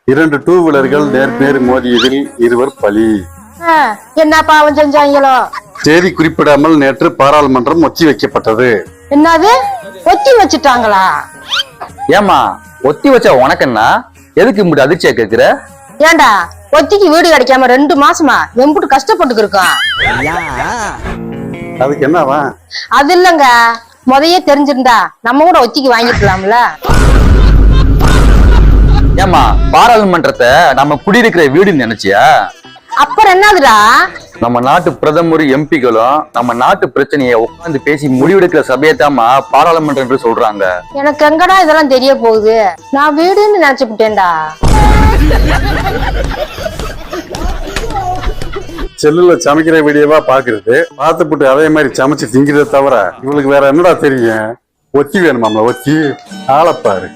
2 two வீலர்கள் நேர் மோதியதில் 2 பலி. என்ன பாவம் செஞ்சாங்களோ? தேதி குறிப்பிடாமல் நேற்று பாராளுமன்றம் ஒத்தி வைக்கப்பட்டது. என்னது ஒத்தி வச்சுட்டாங்களா? ஏமா ஒத்தி வச்சா உனக்குன்னா எதுக்கு இப்படி அதிர்ச்சியா கேக்குற? ஏண்டா ஒத்திக்கு வீடு கிடைக்காம 2 மாசமா எம்புட்டு கஷ்டப்பட்டு இருக்கோம். அதுக்கு என்னவா? அது இல்லங்க, முதையே தெரிஞ்சிருந்தா நம்ம கூட ஒத்திக்கு வாங்கிக்கலாம்ல. ஏமா பாராளுமன்றத்தை நம்ம குடியிருக்கிற வீடுன்னு நினைச்சியா? அப்புறம் என்னதுடா? நம்ம நாட்டு பிரதமர் எம்பிகளும் நம்ம நாட்டு பிரச்சனையை உட்கார்ந்து பேசி முடிவெடுக்கிற சபையத்தாமா பாராளுமன்றம் என்று சொல்றாங்க. எனக்கு எங்கடா இதெல்லாம் தெரிய போகுது? நான் வீடுன்னு நினைச்சுட்டேன்டா. செல்லுல சமைக்கிற வீடியோவா பாக்குறது, பார்த்துப்புட்டு அதே மாதிரி சமைச்சு திங்கிறத தவிர இவளுக்கு வேற என்னடா தெரியும்? ஒத்தி வேணுமாம்ல, ஒத்தி ஆளப்பாரு.